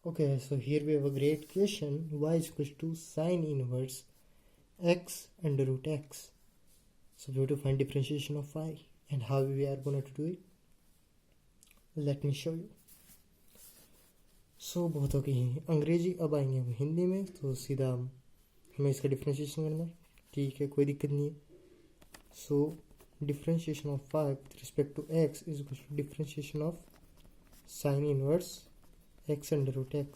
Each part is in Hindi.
Okay, so here we have a great question. Y is equals to sine inverse x under root x. So we have to find differentiation of y, and how we are going to do it. Let me show you. So बहुत हो गई अंग्रेजी, अब आएंगे हम हिंदी में। तो सीधा हमें इसका डिफ्रेंशिएशन करना है। ठीक है, कोई दिक्कत नहीं है। So differentiation of y with respect to x is equal to differentiation of sine inverse x under root x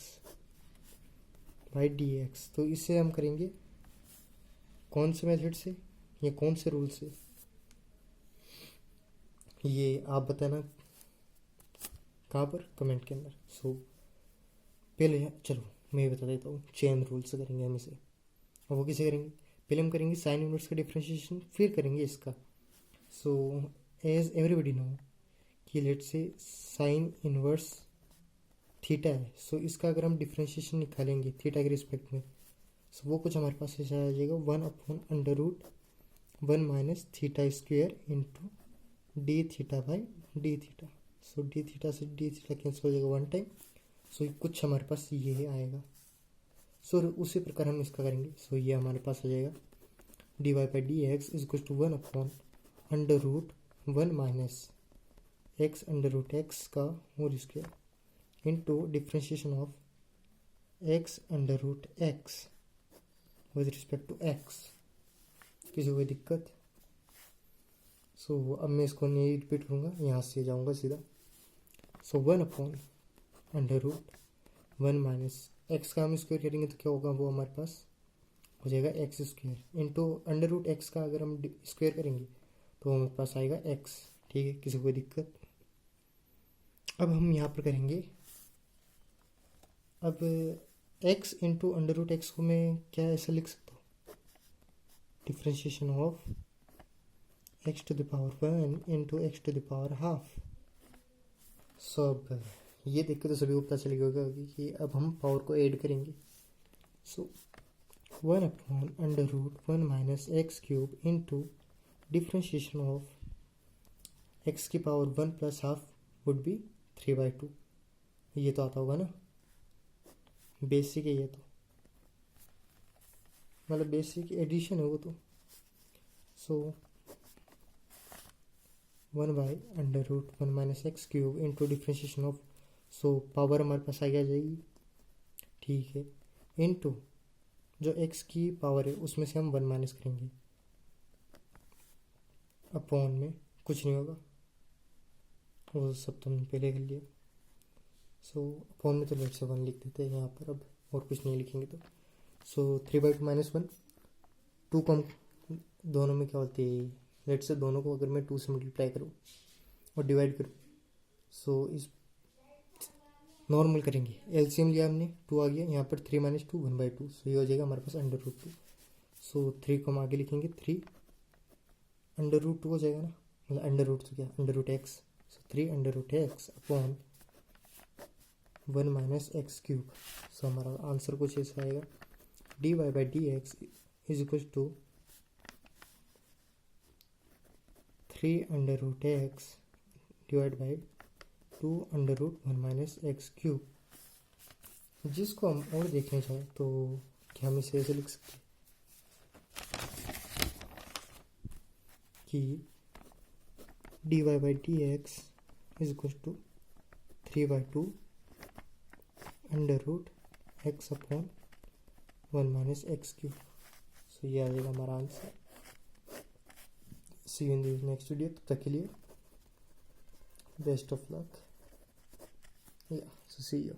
by d x. तो इसे हम करेंगे कौन से मेथड से या कौन से रूल से, ये आप बताना कहाँ पर, कमेंट के अंदर। सो पहले चलो मैं बता देता हूँ, चेन रूल से करेंगे हम इसे। और वो किसे करेंगे? पहले हम करेंगे साइन इनवर्स का डिफ्रेंशिएशन, फिर करेंगे इसका। सो एज एवरीबडी नो कि लेट से साइन इनवर्स थीटा है। सो इसका अगर हम डिफ्रेंशिएशन निकालेंगे थीटा के रिस्पेक्ट में, सो वो कुछ हमारे पास ऐसा आ जाएगा 1/√1 minus theta square into D theta by D theta. So D theta से डी थीटा कैंसिल हो जाएगा वन टाइम। सो कुछ हमारे पास ये आएगा। सो उसी प्रकार हम इसका करेंगे। सो ये हमारे पास आ जाएगा d y by d x is equal to 1/√1 minus x under root x का whole square into differentiation of x under root x with respect to x. किसी को कोई दिक्कत? सो अब मैं इसको नहीं रिपीट करूँगा, यहाँ से जाऊँगा सीधा। सो 1/√1 माइनस एक्स का हम स्क्वायर करेंगे तो क्या होगा, वो हमारे पास हो जाएगा x square into under root x का अगर हम स्क्वायर करेंगे तो हमारे पास आएगा एक्स। ठीक है, किसी को कोई दिक्कत? अब हम यहाँ पर करेंगे, अब x into under root x को मैं क्या ऐसा लिख सकता हूँ, differentiation of x to the power 1 into x to the power half. So अब ये देख के तो सभी को पता चलेगा कि अब हम पावर को ऐड करेंगे। So 1/√1 minus x cube into differentiation of x की power 1 plus half would be 3/2। ये तो आता होगा ना, बेसिक है ये तो, मतलब बेसिक एडिशन है वो तो। सो 1/√1 minus x cube into differentiation of, so power हमारे पास आ जाएगी। ठीक है, इंटू जो एक्स की पावर है उसमें से हम 1 माइनस करेंगे, अपॉन में कुछ नहीं होगा, वो सब तो हमने पहले कर लिया। सो अपॉन में तो लेट से 1 लिख देते हैं यहाँ पर अब, और कुछ नहीं लिखेंगे तो। सो 3/2 माइनस 1, 2 को हम दोनों में क्या बोलते हैं, लेट से दोनों को अगर मैं 2 से मल्टीप्लाई करूँ और डिवाइड करूँ, सो इस नॉर्मल करेंगे, एलसीएम लिया हमने, 2 आ गया यहाँ पर, 3 माइनस 2 1/2। सो ये हो जाएगा हमारे पास अंडर रूट 2। सो 3 को हम आगे लिखेंगे, 3 अंडर रूट 2 हो जाएगा ना, मतलब अंडर रूट तो क्या, under root x. So 3 under root x upon 1 minus x cube. So हमारा आंसर कुछ ऐसा आएगा, d y by d x is equal to 3 under root x divide by 2 अंडर√1 माइनस एक्स क्यूब। जिसको हम और देखने चाहें तो क्या हम इसे ऐसे लिख सकते हैं कि d y by d x is equal to 3/2 under root x upon 1 minus x cube. So ये आ जाएगा हमारा answer. See you in the next video, तब तक के लिए best of luck. Yeah, so see you.